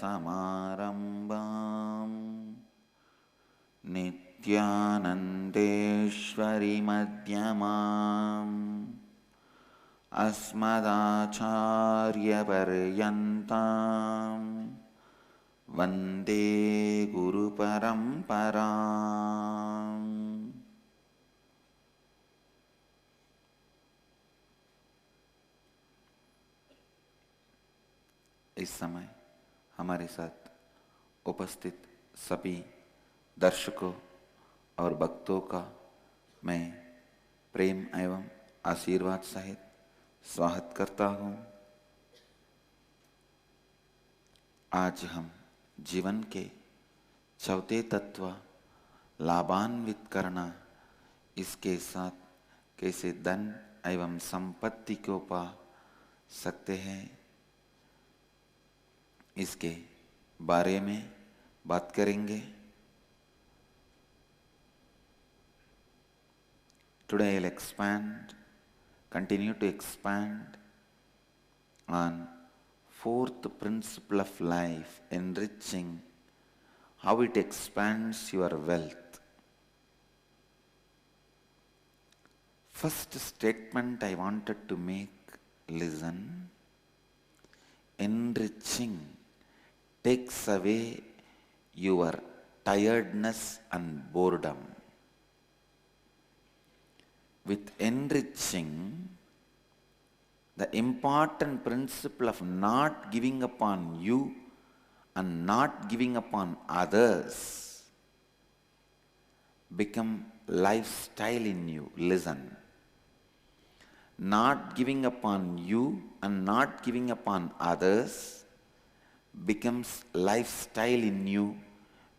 सदाशिवसमारम्भाम् नित्यानन्देश्वरीमध्यमाम् अस्मदाचार्यपर्यन्ताम् वन्दे गुरुपरम्पराम्। इस समय हमारे साथ उपस्थित सभी दर्शकों और भक्तों का मैं प्रेम एवं आशीर्वाद सहित स्वागत करता हूँ। आज हम जीवन के चौथे तत्व लाभान्वित करना, इसके साथ कैसे धन एवं संपत्ति को पा सकते हैं, इसके बारे में बात करेंगे। Today I'll continue to expand on fourth principle of life, enriching, how it expands your wealth. First statement I wanted to make, listen. Enriching takes away your tiredness and boredom. With enriching, the important principle of not giving upon you and not giving upon others become lifestyle in you. Listen. Not giving upon you and not giving upon others becomes lifestyle in you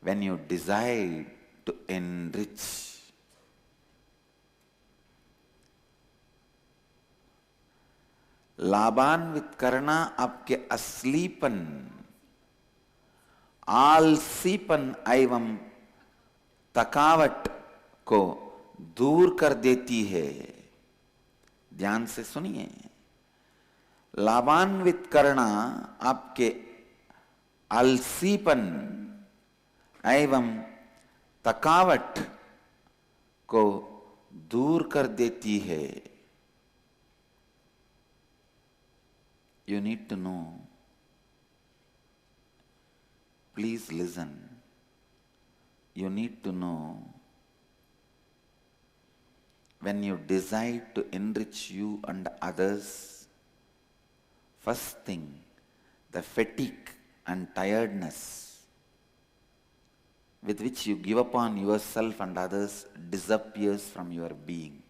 when you decide to enrich. लाभान्वित करना आपके असलीपन, आलसीपन एवं थकावट को दूर कर देती है। ध्यान से सुनिए, लाभान्वित करना आपके आलसीपन एवं थकावट को दूर कर देती है। You need to know. Please listen. You need to know, when you decide to enrich you and others, first thing, the fatigue and tiredness with which you give upon yourself and others disappears from your being.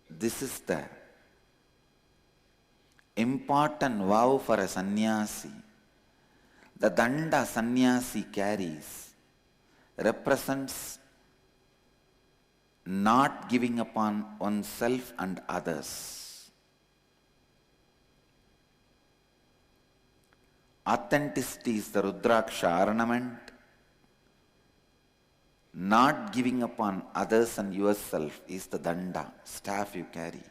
This is the important vow for a sannyasi. The danda sannyasi carries represents not giving upon oneself and others. Authenticity is the Rudraksha ornament. Not giving upon others and yourself is the danda, staff you carry.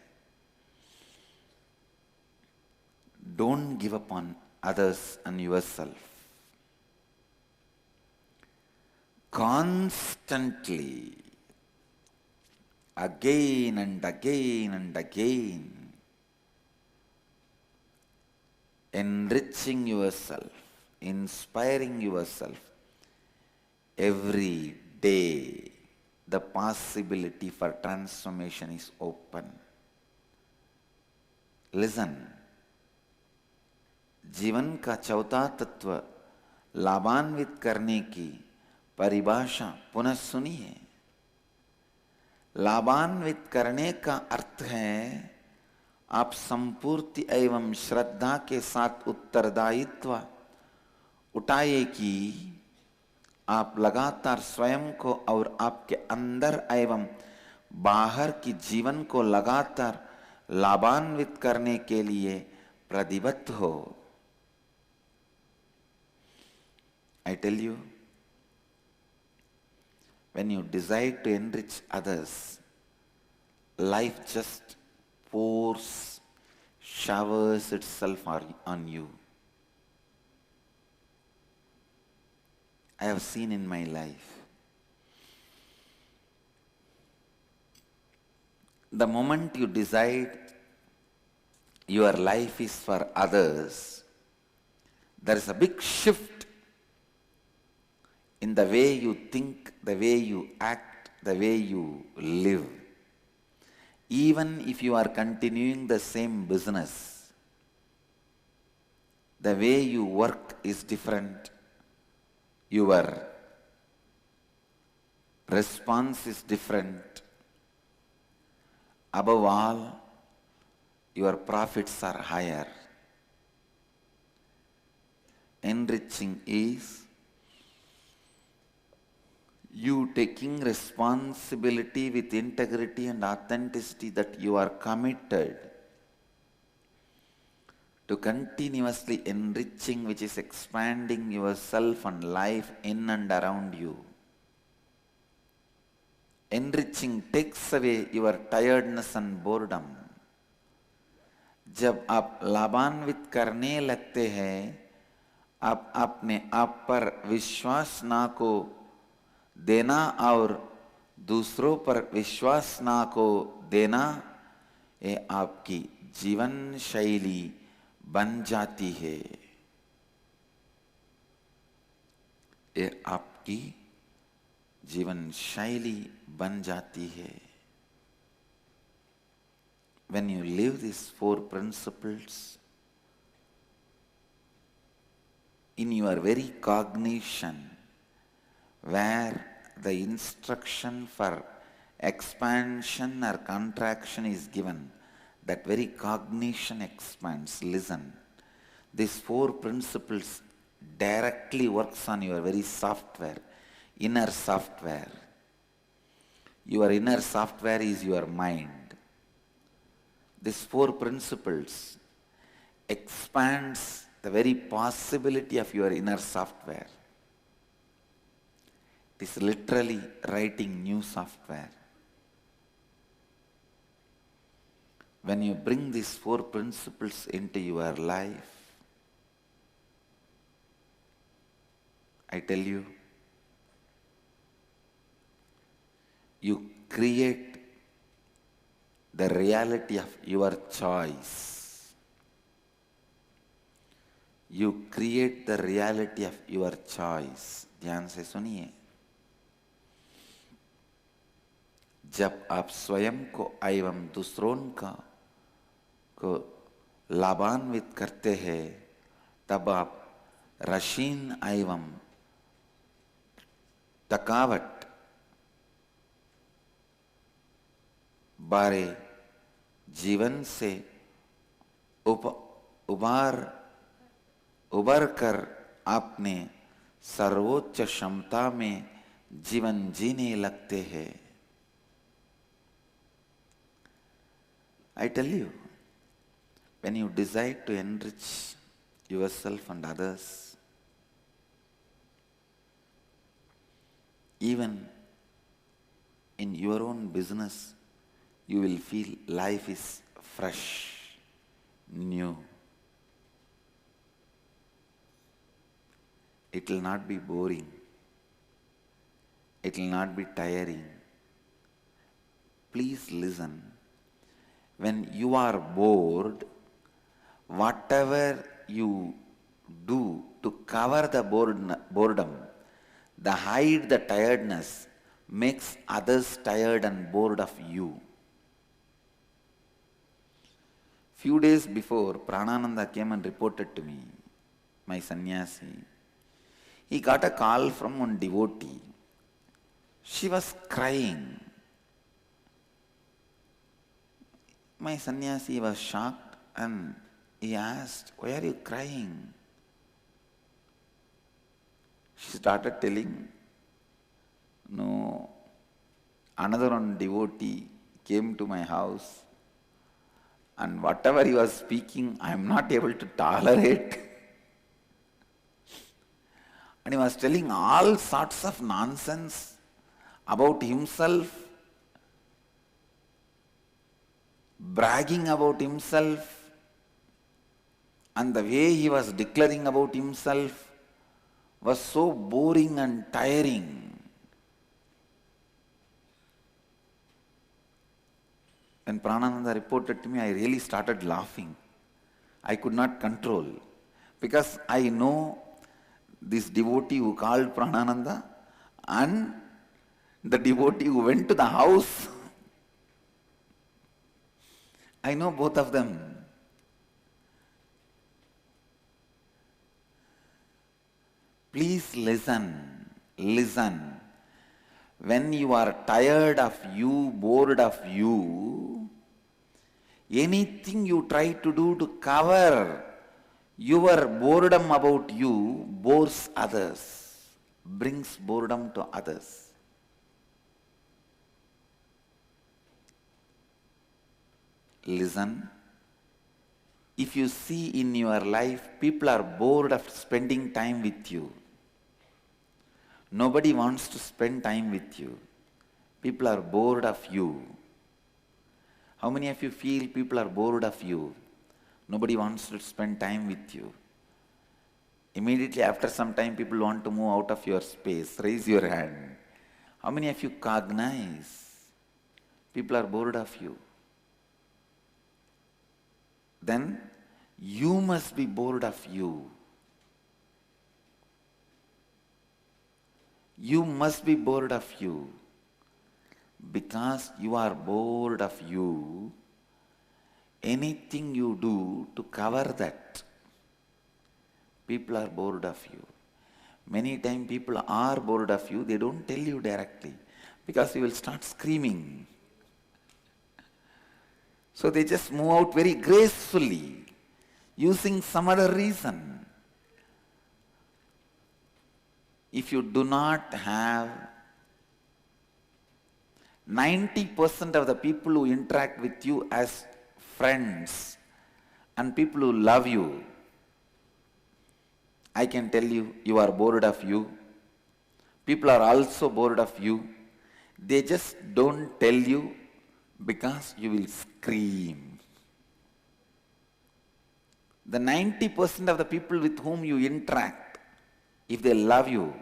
Don't give upon others and yourself. Constantly, again and again and again, enriching yourself, inspiring yourself. Every day, the possibility for transformation is open. Listen. जीवन का चौथा तत्व लाभान्वित करने की परिभाषा पुनः सुनिए। लाभान्वित करने का अर्थ है आप संपूर्ति एवं श्रद्धा के साथ उत्तरदायित्व उठाइए कि आप लगातार स्वयं को और आपके अंदर एवं बाहर की जीवन को लगातार लाभान्वित करने के लिए प्रतिबद्ध हो। I tell you, when you decide to enrich others, life just pours, showers itself on you. I have seen in my life. The moment you decide your life is for others, there is a big shift in the way you think, the way you act, the way you live. Even if you are continuing the same business, the way you work is different. Your response is different. Above all, your profits are higher. Enriching is you taking responsibility with integrity and authenticity that you are committed to continuously enriching, which is expanding yourself and life in and around you. Enriching takes away your tiredness and boredom. जब आप लाभान्वित करने लगते हैं, आप अपने आप पर विश्वास ना को देना और दूसरों पर विश्वास ना को देना, ये आपकी जीवन शैली बन जाती है। ये आपकी जीवन शैली बन जाती है। When you live these 4 principles, in your very cognition, where the instruction for expansion or contraction is given, that very cognition expands. Listen, these 4 principles directly works on your very software, inner software. Your inner software is your mind. These 4 principles expands the very possibility of your inner software. It is literally writing new software. When you bring these 4 principles into your life, I tell you, you create the reality of your choice. You create the reality of your choice. ध्यान से सुनिए, जब आप स्वयं को एवं दूसरों को लाभान्वित करते हैं, तब आप रशीन एवं थकावट बारे जीवन से उबर कर अपने सर्वोच्च क्षमता में जीवन जीने लगते हैं। I tell you, when you decide to enrich yourself and others, even in your own business, you will feel life is fresh, new. It will not be boring. It will not be tiring. Please listen. When you are bored, whatever you do to cover the boredom, the hide the tiredness, makes others tired and bored of you. Few days before, Pranananda came and reported to me, my sannyasi. He got a call from one devotee. She was crying. My sannyasi was shocked and he asked, "Why are you crying?" She started telling, "No, another one devotee came to my house and whatever he was speaking, I am not able to tolerate." And he was telling all sorts of nonsense about himself, bragging about himself, and the way he was declaring about himself was so boring and tiring. When Pranananda reported to me, I really started laughing. I could not control, because I know this devotee who called Pranananda and the devotee who went to the house. I know both of them. Please listen, listen. When you are tired of you, bored of you, anything you try to do to cover your boredom about you bores others, brings boredom to others. Listen. If you see in your life, people are bored of spending time with you. Nobody wants to spend time with you. People are bored of you. How many of you feel people are bored of you? Nobody wants to spend time with you. Immediately after some time, people want to move out of your space. Raise your hand. How many of you cognize people are bored of you? Then you must be bored of you. You must be bored of you. Because you are bored of you, anything you do to cover that, people are bored of you. Many times people are bored of you, they don't tell you directly, because you will start screaming. So they just move out very gracefully, using some other reason. If you do not have 90% of the people who interact with you as friends and people who love you, I can tell you, you are bored of you. People are also bored of you. They just don't tell you because you will scream. The 90% of the people with whom you interact, if they love you,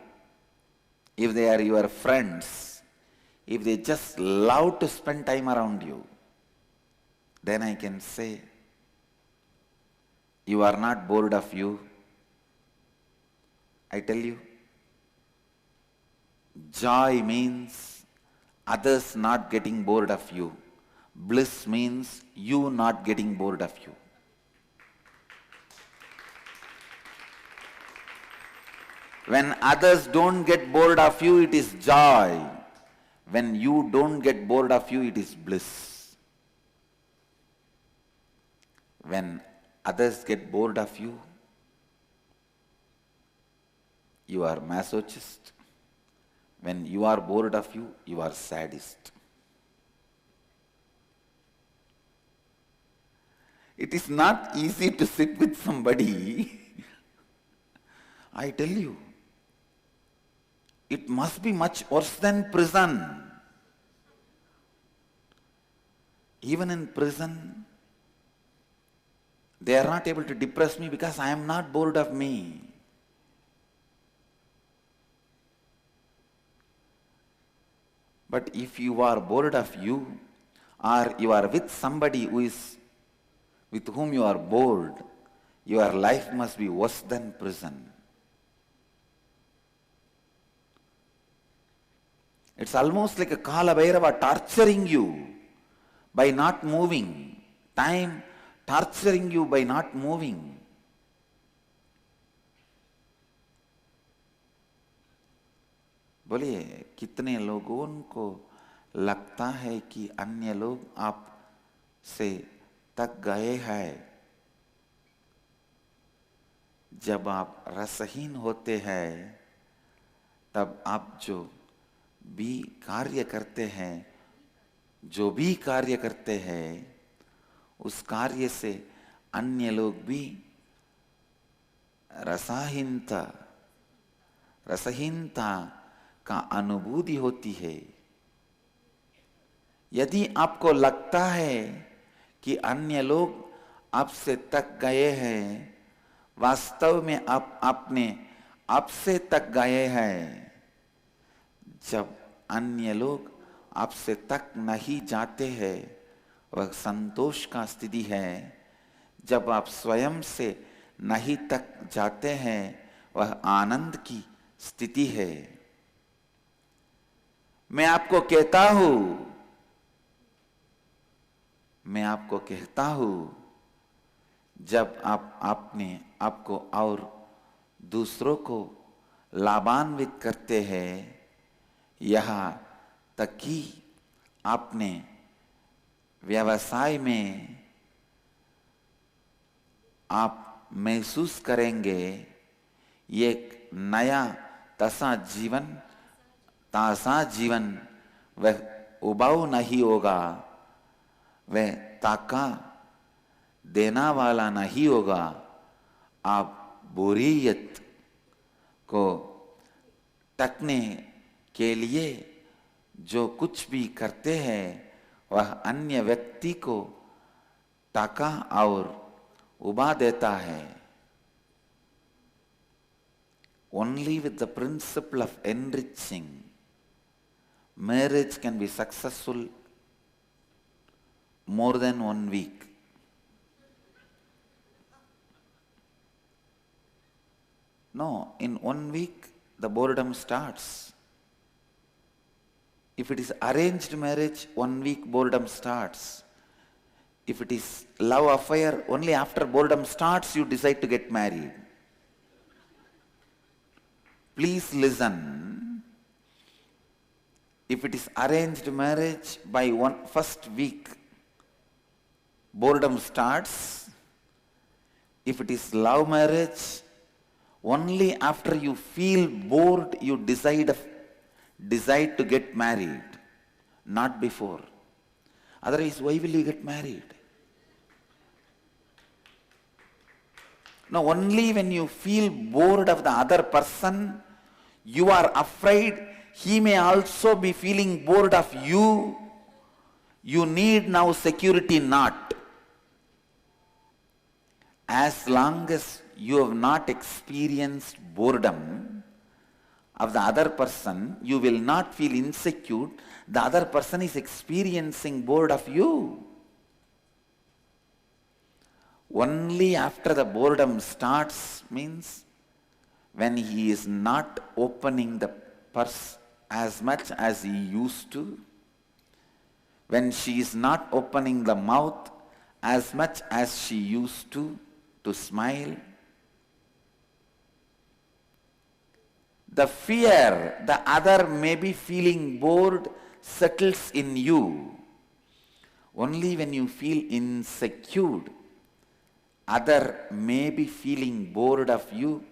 if they are your friends, if they just love to spend time around you, then I can say, you are not bored of you. I tell you, joy means others not getting bored of you. Bliss means you not getting bored of you. When others don't get bored of you, it is joy. When you don't get bored of you, it is bliss. When others get bored of you, you are masochist. When you are bored of you, you are sadist. It is not easy to sit with somebody. I tell you, it must be much worse than prison. Even in prison, they are not able to depress me because I am not bored of me. But if you are bored of you, or you are with somebody with whom you are bored, your life must be worse than prison. It's almost like a Kala Bhairava torturing you by not moving. Time torturing you by not moving. बोलिए, कितने लोगों को लगता है कि अन्य लोग आप से तक गए हैं। जब आप रसहीन होते हैं, तब आप जो भी कार्य करते हैं, उस कार्य से अन्य लोग भी रसहीनता का अनुभूति होती है। यदि आपको लगता है कि अन्य लोग आपसे तक गए हैं, वास्तव में आप अपने आपसे तक गए हैं, जब अन्य लोग आपसे तक नहीं जाते हैं वह संतोष का स्थिति है। जब आप स्वयं से नहीं तक जाते हैं वह आनंद की स्थिति है। मैं आपको कहता हूं जब आप अपने आपको और दूसरों को लाभान्वित करते हैं, यहाँ तक कि आपने व्यवसाय में आप महसूस करेंगे एक नया ताजा जीवन वह उबाऊ नहीं होगा, वह ताका देना वाला नहीं होगा। आप बोरियत को टकने के लिए जो कुछ भी करते हैं वह अन्य व्यक्ति को टाका और उबा देता है। Only with the principle of enriching, marriage can be successful more than 1 week. No, in 1 week the boredom starts. If it is arranged marriage, 1 week boredom starts. If it is love affair, only after boredom starts you decide to get married. Please listen. If it is arranged marriage, by first week boredom starts. If it is love marriage, only after you feel bored you decide to get married, not before. Otherwise, why will you get married? No, only when you feel bored of the other person, you are afraid he may also be feeling bored of you. You need now security knot. As long as you have not experienced boredom of the other person, you will not feel insecure. The other person is experiencing bored of you. Only after the boredom starts means when he is not opening the purse as much as he used to, when she is not opening the mouth as much as she used to smile. The fear the other may be feeling bored settles in you. Only when you feel insecure, other may be feeling bored of you,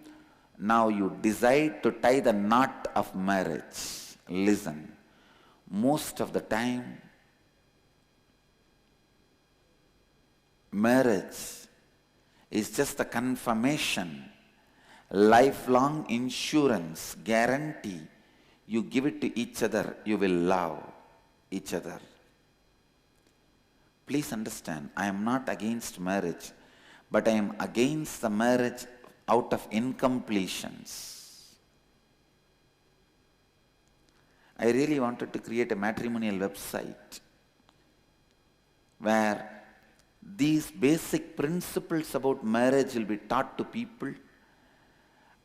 now you decide to tie the knot of marriage. Listen, most of the time, marriage is just a confirmation, lifelong insurance, guarantee. You give it to each other, you will love each other. Please understand, I am not against marriage, but I am against the marriage out of incompletions. I really wanted to create a matrimonial website where these basic principles about marriage will be taught to people.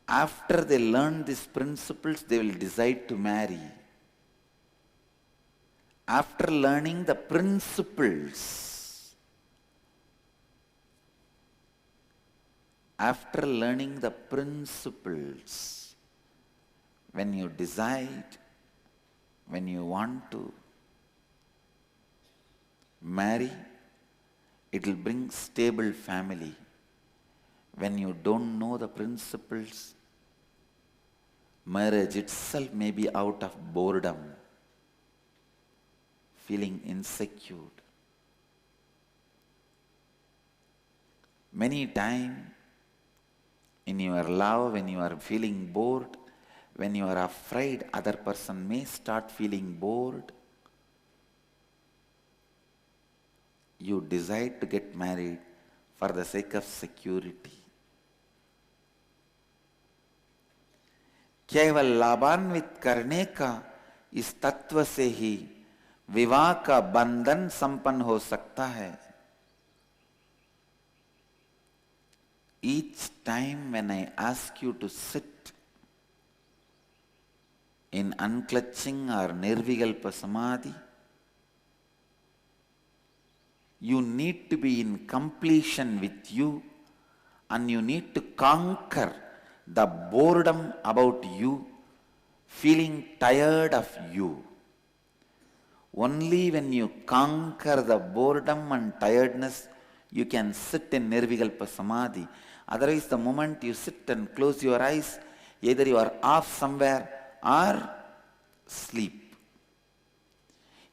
After they learn these principles, they will decide to marry. After learning the principles, when you decide, when you want to marry, it will bring stable family. When you don't know the principles, marriage itself may be out of boredom, feeling insecure. Many times in your love, when you are feeling bored, when you are afraid other person may start feeling bored, you decide to get married for the sake of security. केवल लाभान्वित करने का इस तत्व से ही विवाह का बंधन संपन्न हो सकता है। Each time when I ask you to sit in unclutching or nirvikalpa samadhi, you need to be in completion with you, and you need to conquer the boredom about you, feeling tired of you. Only when you conquer the boredom and tiredness, you can sit in nirvikalpa samadhi. Otherwise, the moment you sit and close your eyes, either you are off somewhere or sleep.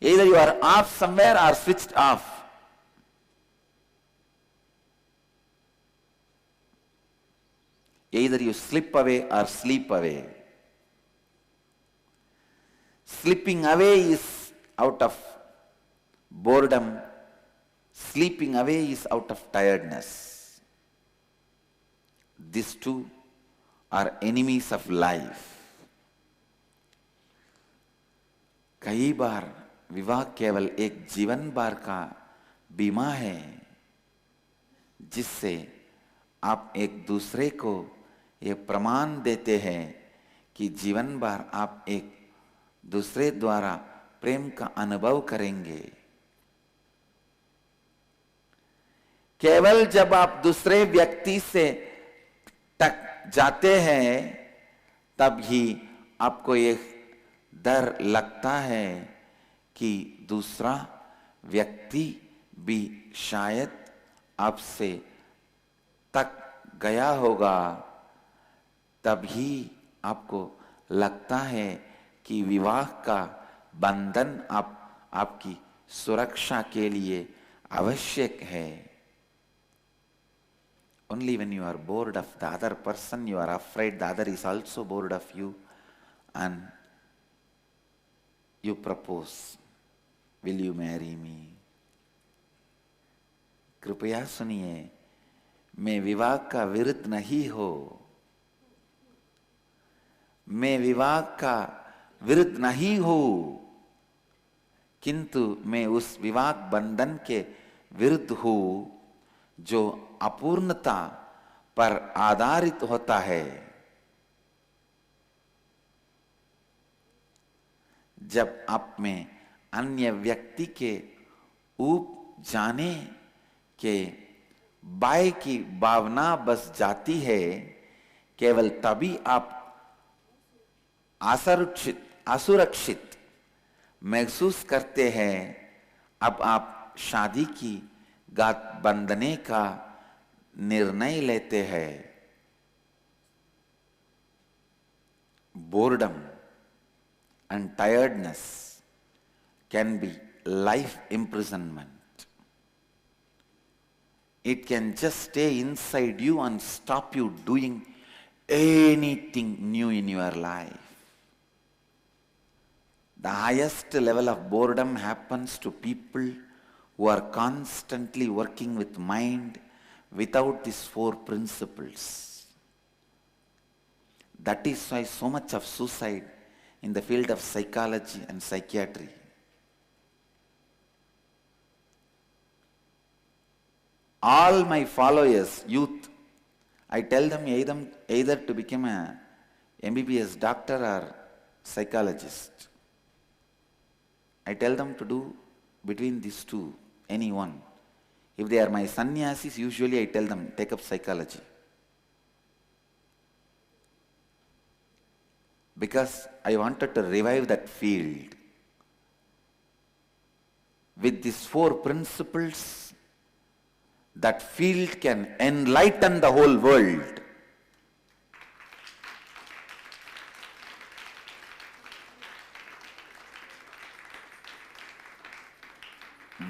Either you are off somewhere or switched off. Either you slip away or sleep away. Slipping away is out of boredom. Sleeping away is out of tiredness. These two are enemies of life. कई बार विवाह केवल एक जीवन भर का बीमा है, जिससे आप एक दूसरे को ये प्रमाण देते हैं कि जीवन भर आप एक दूसरे द्वारा प्रेम का अनुभव करेंगे। केवल जब आप दूसरे व्यक्ति से टक जाते हैं तब ही आपको ये डर लगता है कि दूसरा व्यक्ति भी शायद आपसे तक गया होगा। तभी आपको लगता है कि विवाह का बंधन आपकी सुरक्षा के लिए आवश्यक है। Only when you are bored of the other person, you are afraid the other is also bored of you, and you propose, will you marry me? कृपया सुनिए, मैं विवाह का विरुद्ध नहीं हो, मैं विवाह का विरुद्ध नहीं हूं, किंतु मैं उस विवाह बंधन के विरुद्ध हूं जो अपूर्णता पर आधारित होता है। जब आप में अन्य व्यक्ति के ऊब जाने के भय की भावना बस जाती है, केवल तभी आप असुरक्षित महसूस करते हैं। अब आप शादी की गांठ बांधने का निर्णय लेते हैं। Boredom and tiredness can be life imprisonment. It can just stay inside you and stop you doing anything new in your life. The highest level of boredom happens to people who are constantly working with mind without these four principles. That is why so much of suicide in the field of psychology and psychiatry. All my followers, youth, I tell them either to become a MBBS doctor or psychologist. I tell them to do between these two, any one. If they are my sannyasis, usually I tell them take up psychology. Because I wanted to revive that field. With these four principles, that field can enlighten the whole world.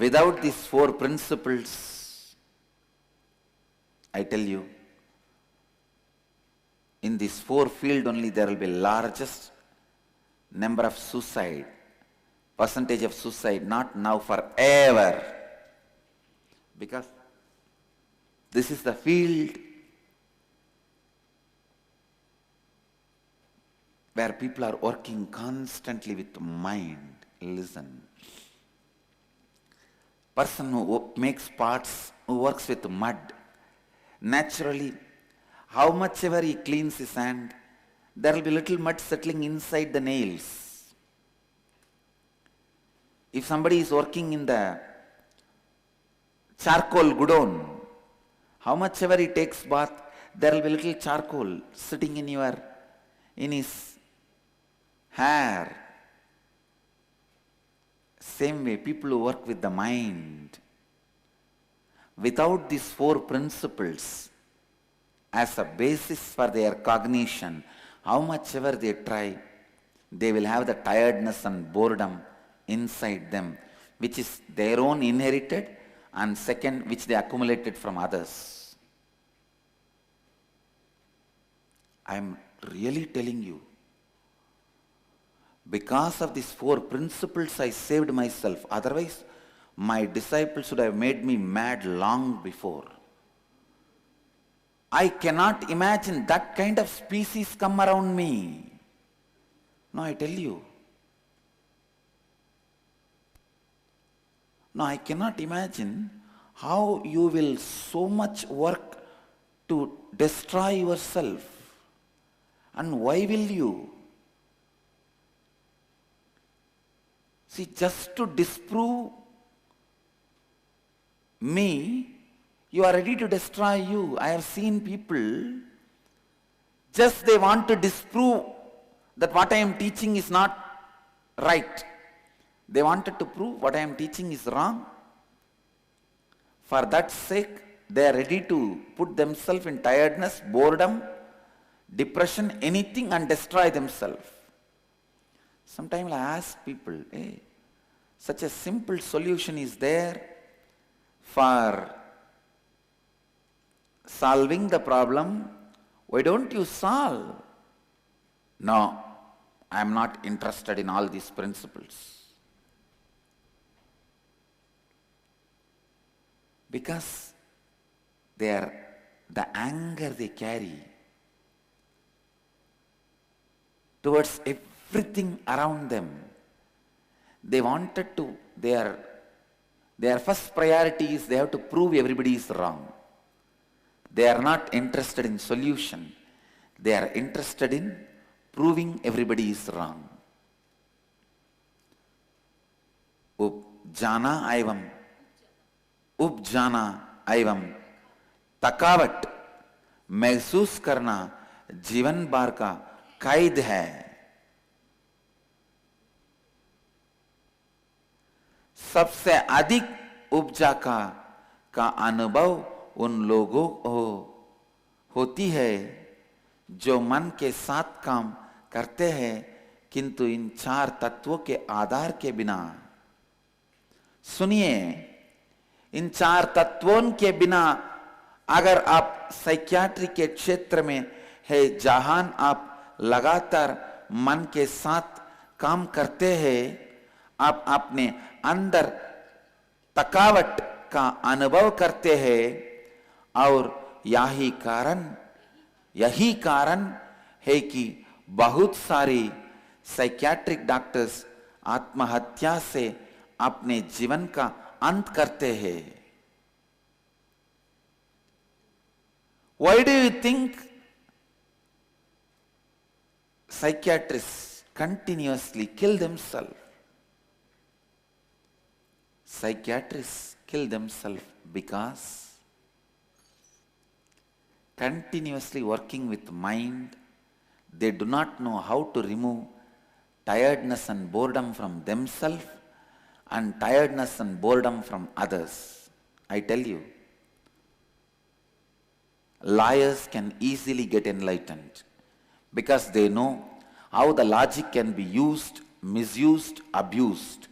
Without these four principles, I tell you, in this four field only there will be largest number of suicide, percentage of suicide, not now, forever. Because this is the field where people are working constantly with mind. Listen. Person who makes pots, who works with mud, naturally, how much ever he cleans his hand, there will be little mud settling inside the nails. If somebody is working in the charcoal godown, how much ever he takes bath, there will be little charcoal sitting in his hair. Same way, people who work with the mind, without these four principles as a basis for their cognition, how much ever they try, they will have the tiredness and boredom inside them, which is their own inherited, and second, which they accumulated from others. I am really telling you, because of these four principles I saved myself. Otherwise, my disciples would have made me mad long before. I cannot imagine that kind of species come around me. No, I tell you. No, I cannot imagine how you will so much work to destroy yourself. And why will you? See, just to disprove me, you are ready to destroy you. I have seen people, just they want to disprove that what I am teaching is not right. They wanted to prove what I am teaching is wrong. For that sake, they are ready to put themselves in tiredness, boredom, depression, anything, and destroy themselves. Sometimes I ask people, hey, such a simple solution is there for solving the problem. Why don't you solve? No, I am not interested in all these principles. Because the anger they carry towards everything around them, they wanted to, their first priority is they have to prove everybody is wrong. They are not interested in solution. They are interested in proving everybody is wrong. उपजाना एवं थकावट महसूस करना जीवन भर का कैद है। सबसे अधिक उपजा का अनुभव उन लोगों को होती है जो मन के साथ काम करते हैं, किंतु इन चार तत्वों के आधार के बिना। सुनिए, इन चार तत्वों के बिना अगर आप साइकियाट्री के क्षेत्र में है, जहां आप लगातार मन के साथ काम करते हैं, आप अपने अंदर थकावट का अनुभव करते हैं, और यही कारण है कि बहुत सारे साइकियाट्रिक डॉक्टर्स आत्महत्या से अपने जीवन का अंत करते हैं। Why do you think psychiatrists continuously kill themselves? Psychiatrists kill themselves because continuously working with mind, they do not know how to remove tiredness and boredom from themselves and tiredness and boredom from others. I tell you, liars can easily get enlightened because they know how the logic can be used, misused, abused.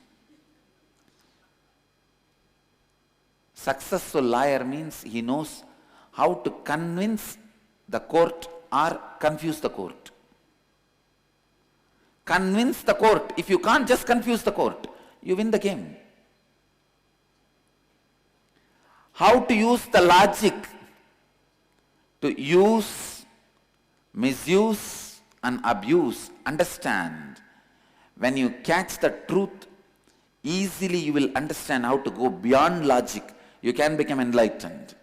Successful liar means he knows how to convince the court or confuse the court. Convince the court. If you can't just confuse the court, you win the game. How to use the logic to use, misuse, and abuse, understand. When you catch the truth, easily you will understand how to go beyond logic. You can become enlightened.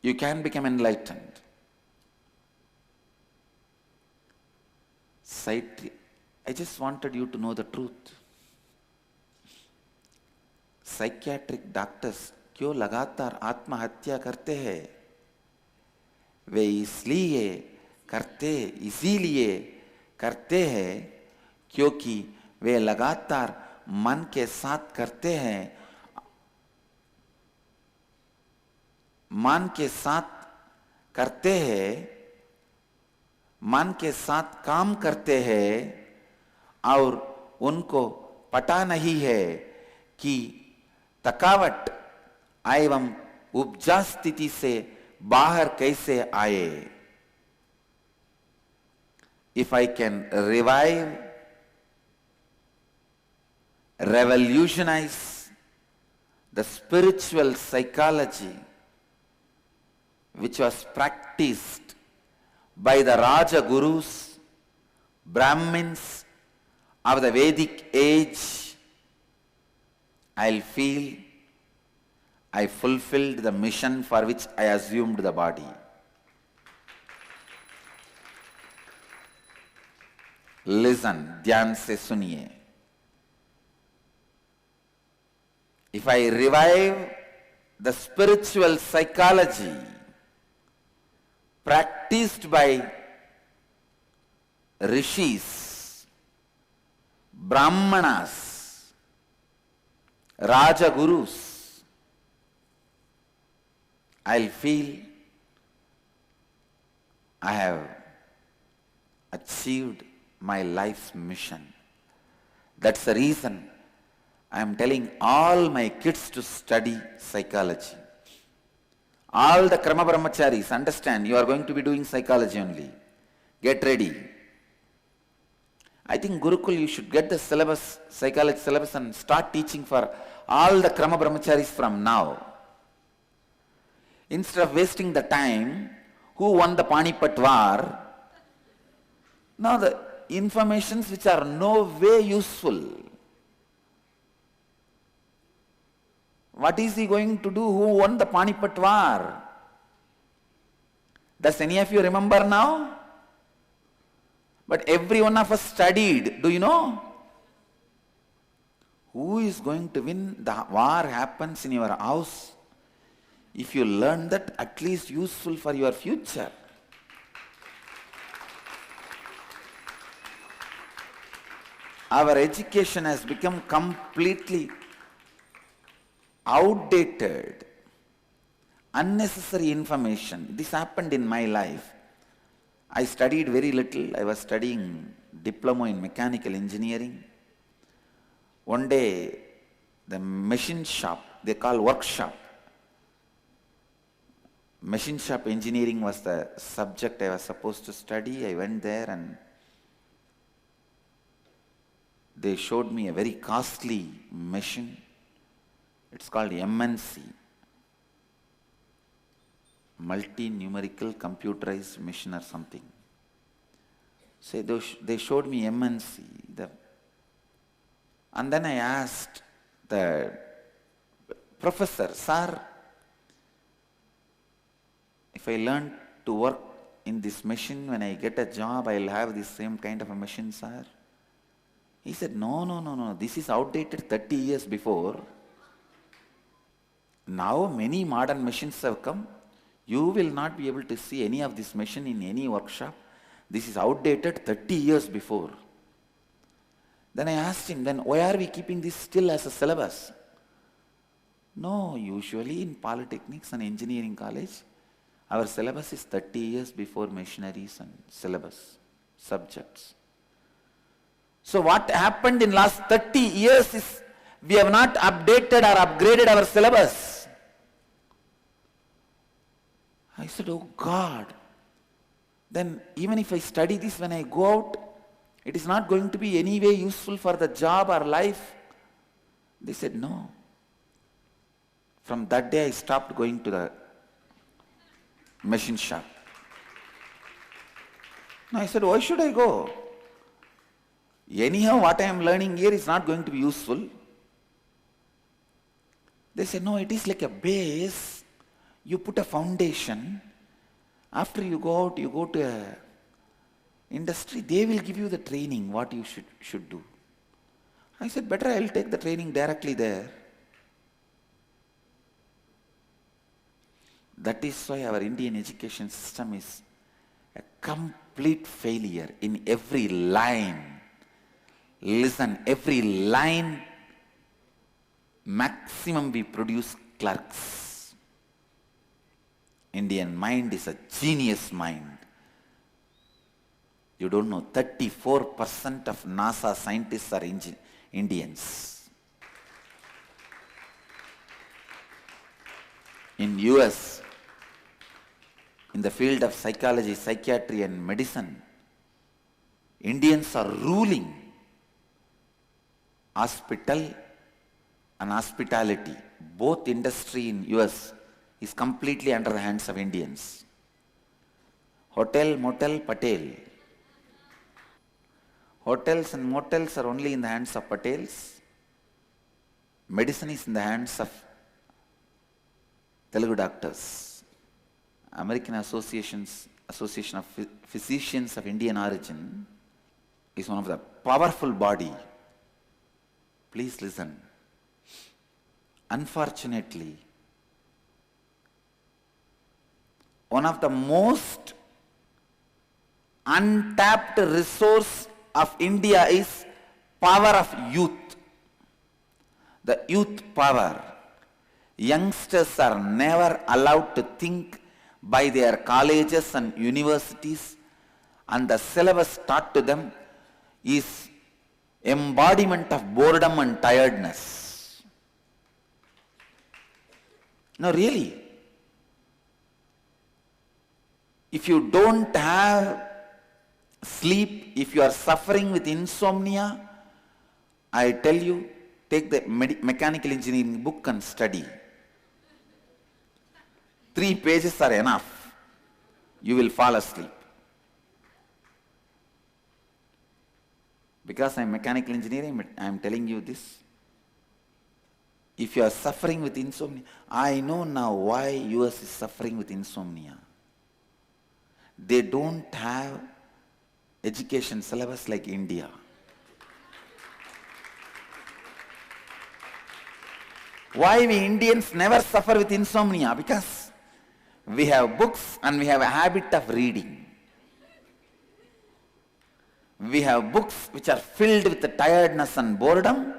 You can become enlightened. I just wanted you to know the truth. Psychiatric doctors क्यों लगातार आत्महत्या करते हैं? वे इसीलिए करते हैं क्योंकि वे लगातार मन के साथ करते हैं, मन के साथ काम करते हैं और उनको पता नहीं है कि थकावट एवं उपजा स्थिति से बाहर कैसे आए. If I can revolutionize the spiritual psychology which was practiced by the Raja Gurus, Brahmins of the Vedic age, I'll feel I fulfilled the mission for which I assumed the body. Listen, ध्यान से सुनिए. If I revive the spiritual psychology practiced by rishis, brahmanas, raja gurus, I'll feel I have achieved my life's mission. That's the reason I am telling all my kids to study psychology. All the Krama Brahmacharis, understand, you are going to be doing psychology only. Get ready. I think Gurukul, you should get the syllabus, psychology syllabus, and start teaching for all the Krama Brahmacharis from now. Instead of wasting the time, who won the Panipat war? Now the informations which are no way useful. What is he going to do? Who won the Panipat war? Does any of you remember now? But every one of us studied. Do you know? Who is going to win? The war happens in your house. If you learn that, at least useful for your future. Our education has become completely outdated, unnecessary information. This happened in my life. I studied very little. I was studying diploma in mechanical engineering. One day, the machine shop, they call workshop. Machine shop engineering was the subject I was supposed to study. I went there and they showed me a very costly machine. It's called MNC, multi-numerical computerized machine or something. So they showed me MNC. And then I asked the professor, sir, if I learn to work in this machine, when I get a job, I'll have this same kind of a machine, sir. He said, no, this is outdated 30 years before. Now many modern machines have come. You will not be able to see any of this machine in any workshop. This is outdated 30 years before. Then I asked him, then why are we keeping this still as a syllabus? No, usually in polytechnics and engineering college, our syllabus is 30 years before machineries and syllabus subjects. So what happened in last 30 years is we have not updated or upgraded our syllabus. I said, oh God, then even if I study this when I go out, it is not going to be any way useful for the job or life. They said, no. From that day I stopped going to the machine shop. Now I said, why should I go? Anyhow, what I am learning here is not going to be useful. They said, no, it is like a base. You put a foundation. After you go out, you go to a industry, they will give you the training, what you should do. I said, better I will take the training directly there. That is why our Indian education system is a complete failure in every line. Listen, every line, maximum we produce clerks. Indian mind is a genius mind. You don't know, 34% of NASA scientists are Indians. In US, in the field of psychology, psychiatry and medicine, Indians are ruling. Hospital and hospitality, both industry in US is completely under the hands of Indians. Hotel, motel, patel. Hotels and motels are only in the hands of patels. Medicine is in the hands of Telugu doctors. American Association of Physicians of Indian origin is one of the powerful body. Please listen. Unfortunately, one of the most untapped resource of India is power of youth. The youth power. Youngsters are never allowed to think by their colleges and universities, and the syllabus taught to them is embodiment of boredom and tiredness. No, really. If you don't have sleep, if you are suffering with insomnia, I tell you, take the mechanical engineering book and study. 3 pages are enough. You will fall asleep. Because I am mechanical engineering, I am telling you this. If you are suffering with insomnia, I know now why US is suffering with insomnia. They don't have education syllabus like India. Why we Indians never suffer with insomnia? Because we have books and we have a habit of reading. We have books which are filled with the tiredness and boredom,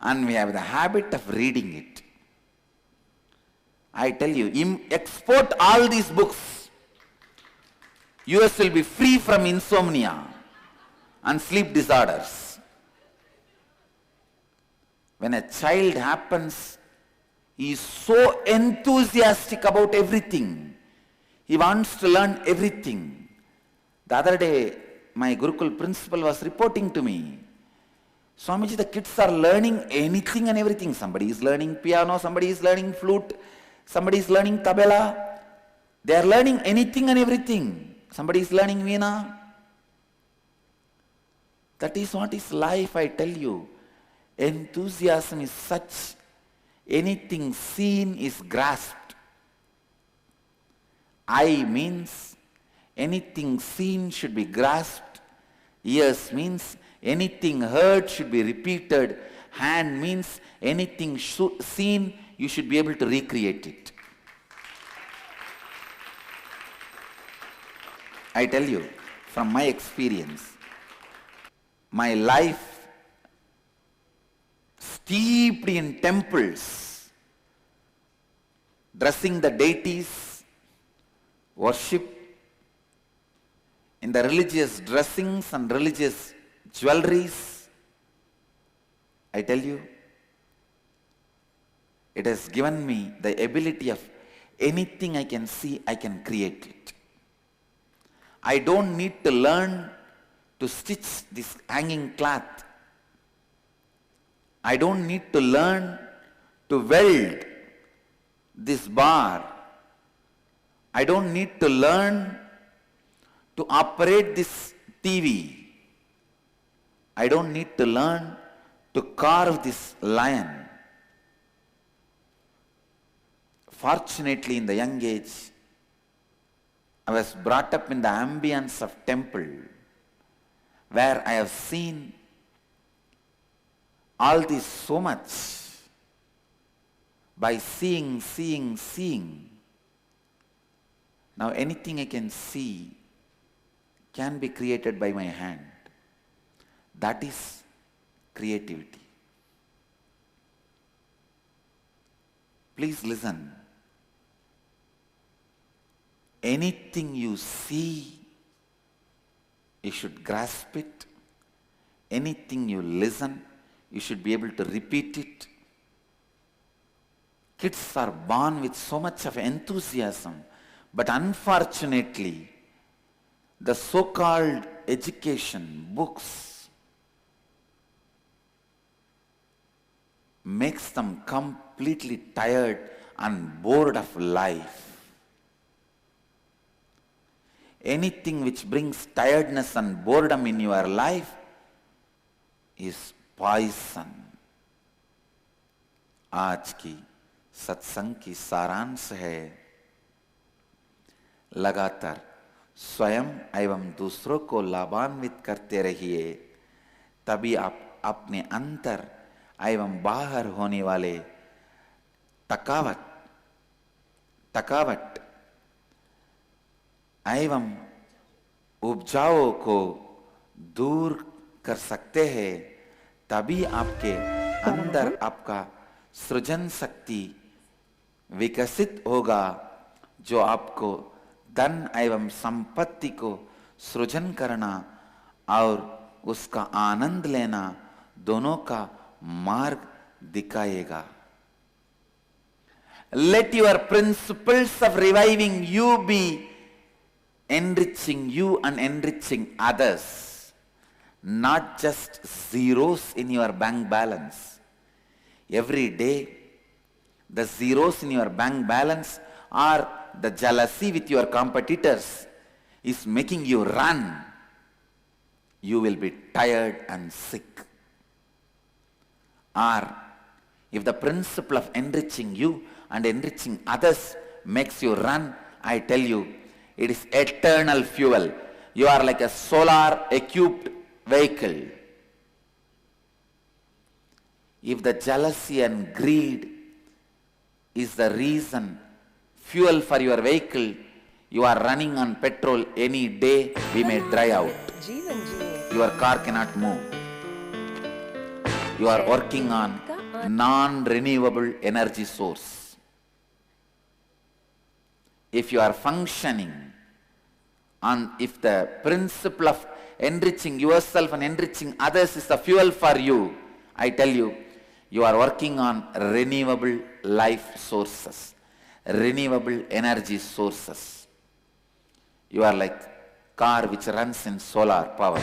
and we have the habit of reading it. I tell you, export all these books. US will be free from insomnia and sleep disorders. When a child happens, he is so enthusiastic about everything. He wants to learn everything. The other day, my Gurukul principal was reporting to me, Swamiji, the kids are learning anything and everything. Somebody is learning piano, somebody is learning flute, somebody is learning tabla. They are learning anything and everything. Somebody is learning veena. That is what is life, I tell you. Enthusiasm is such, anything seen is grasped. I means anything seen should be grasped. Ears means anything heard should be repeated. Hand means anything seen, you should be able to recreate it. I tell you, from my experience, my life steeped in temples, dressing the deities, worship, in the religious dressings and religious jewelries. I tell you, it has given me the ability of anything I can see, I can create it. I don't need to learn to stitch this hanging cloth. I don't need to learn to weld this bar. I don't need to learn to operate this TV. I don't need to learn to carve this lion. Fortunately, in the young age, I was brought up in the ambience of temple, where I have seen all this so much. By seeing. Now anything I can see can be created by my hand. That is creativity. Please listen. Anything you see, you should grasp it. Anything you listen, you should be able to repeat it. Kids are born with so much of enthusiasm, but unfortunately, the so-called education, books, makes them completely tired and bored of life. Anything which brings tiredness and boredom in your life is poison. आज की सत्संग की सारांश है, लगातार स्वयं एवं दूसरों को लाभान्वित करते रहिए, तभी आप अपने अंतर एवं बाहर होने वाले थकावट एवं उपजाओं को दूर कर सकते हैं। तभी आपके अंदर आपका सृजन शक्ति विकसित होगा, जो आपको धन एवं संपत्ति को सृजन करना और उसका आनंद लेना दोनों का मार्ग दिखाएगा। Let your principles of reviving you be enriching you and enriching others, not just zeros in your bank balance. Every day, the zeros in your bank balance or the jealousy with your competitors is making you run. You will be tired and sick. Or if the principle of enriching you and enriching others makes you run, I tell you, it is eternal fuel. You are like a solar equipped vehicle. If the jealousy and greed is the reason, fuel for your vehicle, you are running on petrol any day, we may dry out. Your car cannot move. You are working on non-renewable energy source. If you are functioning on, if the principle of enriching yourself and enriching others is the fuel for you, I tell you, you are working on renewable life sources, renewable energy sources. You are like car which runs in solar power.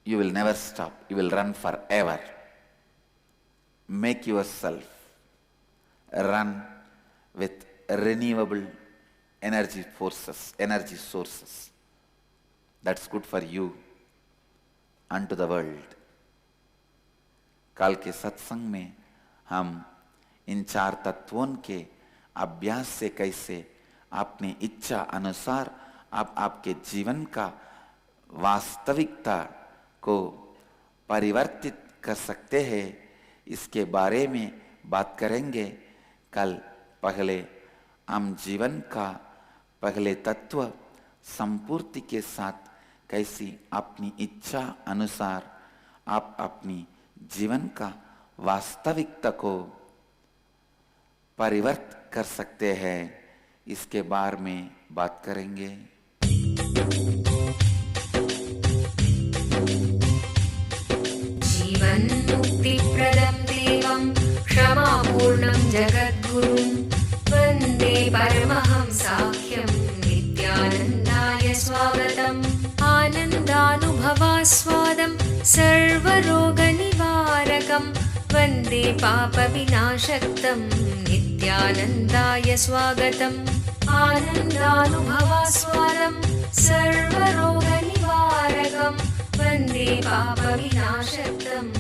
You will never stop. You will run forever. Make yourself run with renewable energy forces, energy sources. That's good for you and to the world. कल के सत्संग में हम इन 4 तत्वों के अभ्यास से कैसे अपनी इच्छा अनुसार आप आपके जीवन का वास्तविकता को परिवर्तित कर सकते हैं, इसके बारे में बात करेंगे। कल पहले हम जीवन का पहले तत्व संपूर्ति के साथ कैसी अपनी इच्छा अनुसार आप अपनी जीवन का वास्तविकता को परिवर्तित कर सकते हैं, इसके बारे में बात करेंगे। जीवन मुक्ति प्रदं देवं क्षमापूर्णं जगद्गुरुं वन्दे परमहंसाख्यं नित्यानन्दाय स्वागतम्। आनन्दानुभवास्वादं सर्वरोगनिवारकं वन्दे पापविनाशक्तं नित्यानन्दाय स्वागतम्। आनन्दानुभवास्वादं सर्वरोगनिवारकं वन्दे पापविनाशकम्